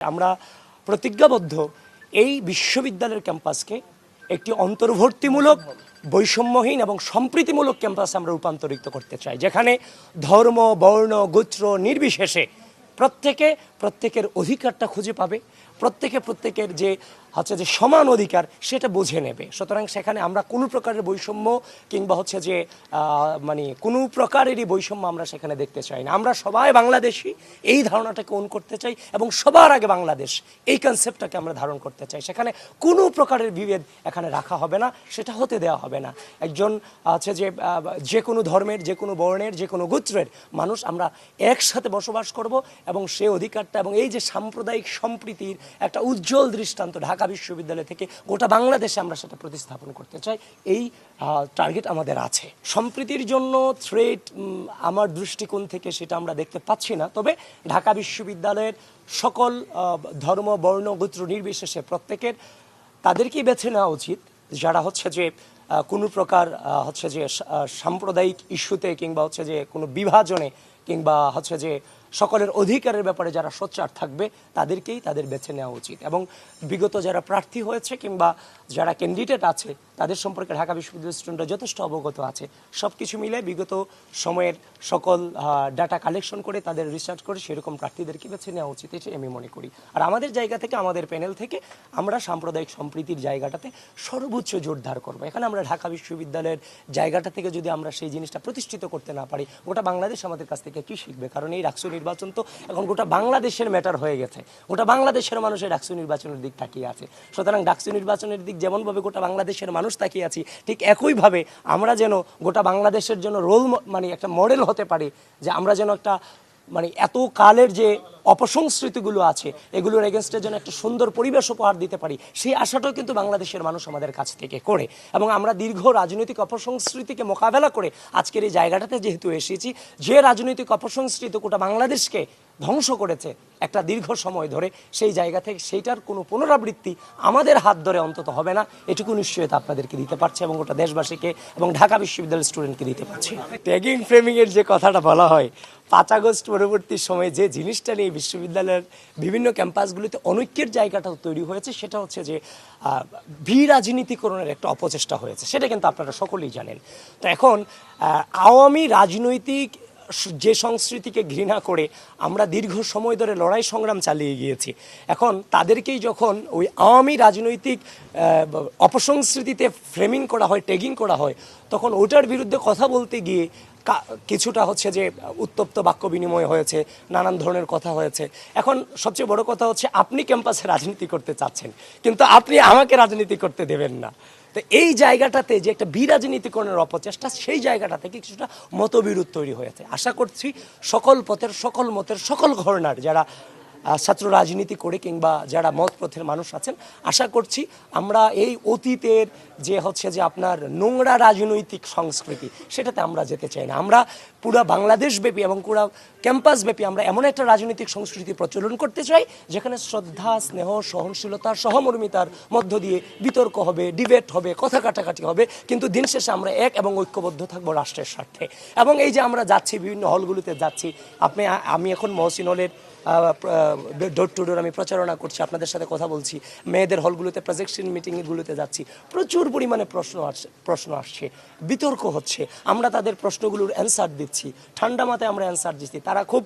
আমরা প্রতিজ্ঞাবদ্ধ এই বিশ্ববিদ্যালয়ের ক্যাম্পাসকে একটি অন্তর্ভুক্তিমূলক বৈষম্যহীন এবং সম্প্রীতিমূলক ক্যাম্পাসে আমরা রূপান্তরিত করতে চাই, যেখানে ধর্ম, বর্ণ, গোত্র নির্বিশেষে প্রত্যেকের অধিকারটা খুঁজে পাবে, প্রত্যেকের যে সমান অধিকার সেটা বুঝে নেবে। সুতরাং সেখানে আমরা কোনো প্রকারের বৈষম্য কিংবা কোনো প্রকারেরই বৈষম্য আমরা সেখানে দেখতে চাই না। আমরা সবাই বাংলাদেশি, এই ধারণাটাকে ওন করতে চাই এবং সবার আগে বাংলাদেশ, এই কনসেপ্টটাকে আমরা ধারণ করতে চাই। সেখানে কোনো প্রকারের বিভেদ এখানে রাখা হবে না, সেটা হতে দেওয়া হবে না। একজন যে কোনো ধর্মের, যে কোনো বর্ণের, যে কোনো গোত্রের মানুষ আমরা একসাথে বসবাস করব এবং সে অধিকারটা এবং এই যে সাম্প্রদায়িক সম্প্রীতির একটা উজ্জ্বল দৃষ্টান্ত ঢাকা বিশ্ববিদ্যালয় থেকে গোটা বাংলাদেশে আমরা সেটা প্রতিস্থাপন করতে চাই। এই টার্গেট আমাদের আছে। সম্প্রীতির জন্য থ্রেট আমার দৃষ্টিকোণ থেকে সেটা আমরা দেখতে পাচ্ছি না, তবে ঢাকা বিশ্ববিদ্যালয়ের সকল ধর্ম, বর্ণ, গোত্র নির্বিশেষে তাদেরকেই বেছে নেওয়া উচিত যারা কোনো প্রকার সাম্প্রদায়িক ইস্যুতে কিংবা কোনো বিভাজনে কিংবা সকলের অধিকারের ব্যাপারে যারা সোচ্চার থাকবে তাদের বেছে নেওয়া উচিত। এবং বিগত যারা প্রার্থী হয়েছে কিংবা যারা ক্যান্ডিডেট আছে তাদের সম্পর্কে ঢাকা বিশ্ববিদ্যালয়ের স্টুডেন্টরা যথেষ্ট অবগত আছে। সব কিছু মিলে বিগত সময়ের সকল ডাটা কালেকশন করে তাদের রিসার্চ করে সেরকম প্রার্থীদেরকে বেছে নেওয়া উচিত, এটাই আমি মনে করি। আর আমাদের জায়গা থেকে, আমাদের প্যানেল থেকে আমরা সাম্প্রদায়িক সম্প্রীতির জায়গাটাতে সর্বোচ্চ জোরদার করবো। এখানে আমরা ঢাকা বিশ্ববিদ্যালয়ের জায়গাটা থেকে যদি আমরা সেই জিনিসটা প্রতিষ্ঠিত করতে না পারি, গোটা বাংলাদেশ আমাদের কাছ থেকে কী শিখবে? কারণ এই ডাকসু নির্বাচন তো এখন গোটা বাংলাদেশের ম্যাটার হয়ে গেছে। গোটা বাংলাদেশের মানুষের ডাকসু নির্বাচনের দিক তাকিয়ে আছে। সুতরাং ডাকসু নির্বাচনের দিক যেমনভাবে গোটা বাংলাদেশের মানুষ তাকিয়ে আছি, ঠিক একইভাবে আমরা যেন গোটা বাংলাদেশের জন্য একটা মডেল হতে পারি, যে আমরা যেন একটা এত কালের যে অপসংস্কৃতিগুলো আছে এগুলোর এগেনস্টের জন্য একটা সুন্দর পরিবেশ উপহার দিতে পারি, সেই আশাটাও কিন্তু বাংলাদেশের মানুষ আমাদের কাছ থেকে করে। এবং আমরা দীর্ঘ রাজনৈতিক অপসংস্কৃতিকে মোকাবেলা করে আজকের এই জায়গাটাতে যেহেতু এসেছি, যে রাজনৈতিক অপসংস্কৃতি গোটা বাংলাদেশকে ধ্বংস করেছে একটা দীর্ঘ সময় ধরে, সেই জায়গা থেকে সেইটার কোনো পুনরাবৃত্তি আমাদের হাত ধরে অন্তত হবে না, এটুকু নিশ্চয়তা আপনাদেরকে দিতে পারছে এবং গোটা দেশবাসীকে এবং ঢাকা বিশ্ববিদ্যালয়ের স্টুডেন্টকে দিতে পারছি। ট্যাগিং ফ্রেমিংয়ের যে কথাটা বলা হয়, 5 আগস্ট পরবর্তী সময়ে যে জিনিসটা নিয়ে বিশ্ববিদ্যালয়ের বিভিন্ন ক্যাম্পাসগুলিতে অনৈক্যের জায়গাটা তৈরি হয়েছে, সেটা হচ্ছে যে রাজনীতিকরণের একটা অপচেষ্টা হয়েছে, সেটা কিন্তু আপনারা সকলেই জানেন। তো এখন আওয়ামী রাজনৈতিক যে সংস্কৃতিকে ঘৃণা করে আমরা দীর্ঘ সময় ধরে লড়াই সংগ্রাম চালিয়ে গিয়েছি, এখন তাদেরকেই যখন ওই আওয়ামী রাজনৈতিক অপসংস্কৃতিতে ফ্রেমিং করা হয়, ট্যাগিং করা হয়, তখন ওটার বিরুদ্ধে কথা বলতে গিয়ে কিছুটা উত্তপ্ত বাক্য বিনিময় হয়েছে, নানান ধরনের কথা হয়েছে। এখন সবচেয়ে বড় কথা হচ্ছে, আপনি ক্যাম্পাসে রাজনীতি করতে চাচ্ছেন কিন্তু আপনি আমাকে রাজনীতি করতে দেবেন না। তো এই জায়গাটাতে যে একটা বিরাজনীতিকরণের অপচেষ্টা, সেই জায়গাটা থেকে কিছুটা মতবিরোধ তৈরি হয়েছে। আশা করছি সকল পথের, সকল মতের, সকল ঘরানার যারা ছাত্র রাজনীতি করে কিংবা যারা মতপথের মানুষ আছেন, আশা করছি আমরা এই অতীতের যে আপনার নোংরা রাজনৈতিক সংস্কৃতি, সেটাতে আমরা যেতে চাই না। আমরা পুরো বাংলাদেশব্যাপী এবং পুরো ক্যাম্পাসব্যাপী আমরা এমন একটা রাজনৈতিক সংস্কৃতি প্রচলন করতে চাই যেখানে শ্রদ্ধা, স্নেহ, সহনশীলতা, সহমর্মিতার মধ্য দিয়ে বিতর্ক হবে, ডিবেট হবে, কথা কাটাকাটি হবে, কিন্তু দিন শেষে আমরা এক এবং ঐক্যবদ্ধ থাকবো রাষ্ট্রের স্বার্থে। এবং এই যে আমরা যাচ্ছি, বিভিন্ন হলগুলোতে যাচ্ছি, আমি এখন মহসিন হলের ডোর টু ডোর আমি প্রচারণা করছি, আপনাদের সাথে কথা বলছি, মেয়েদের হলগুলোতে প্রজেকশন মিটিংগুলোতে যাচ্ছি, প্রচুর পরিমাণে প্রশ্ন আসছে, বিতর্ক হচ্ছে, আমরা তাদের প্রশ্নগুলোর অ্যান্সার দিচ্ছি, ঠান্ডা মাথায় আমরা অ্যান্সার দিচ্ছি, তারা খুব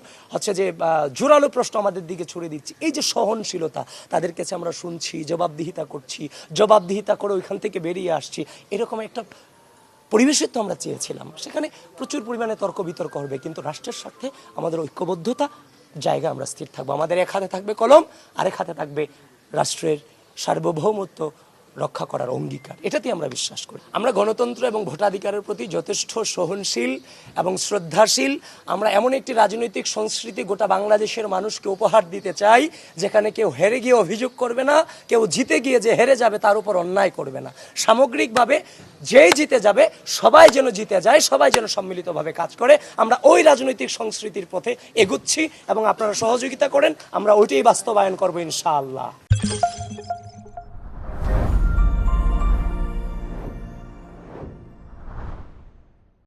জোরালো প্রশ্ন আমাদের দিকে ছুড়ে দিচ্ছি। এই যে সহনশীলতা, তাদের কাছে আমরা শুনছি, জবাবদিহিতা করছি, জবাবদিহিতা করে ওইখান থেকে বেরিয়ে আসছি, এরকম একটা পরিবেশের তো আমরা চেয়েছিলাম। সেখানে প্রচুর পরিমাণে তর্ক বিতর্ক হবে, কিন্তু রাষ্ট্রের স্বার্থে আমাদের ঐক্যবদ্ধতা জায়গা আমরা স্থির থাকবো। আমাদের এক হাতে থাকবে কলম, আরেক হাতে থাকবে রাষ্ট্রের সার্বভৌমত্ব রক্ষা করার অঙ্গীকার, এটাতেই আমরা বিশ্বাস করি। আমরা গণতন্ত্র এবং ভোটাধিকারের প্রতি যথেষ্ট সহনশীল এবং শ্রদ্ধাশীল। আমরা এমন একটি রাজনৈতিক সংস্কৃতি গোটা বাংলাদেশের মানুষকে উপহার দিতে চাই, যেখানে কেউ হেরে গিয়ে অভিযোগ করবে না, কেউ জিতে গিয়ে যে হেরে যাবে তার উপর অন্যায় করবে না। সামগ্রিকভাবে যেই জিতে যাবে, সবাই যেন জিতে যায়, সবাই যেন সম্মিলিতভাবে কাজ করে। আমরা ওই রাজনৈতিক সংস্কৃতির পথে এগুচ্ছি এবং আপনারা সহযোগিতা করেন, আমরা ওইটাই বাস্তবায়ন করবো ইনশাআল্লাহ।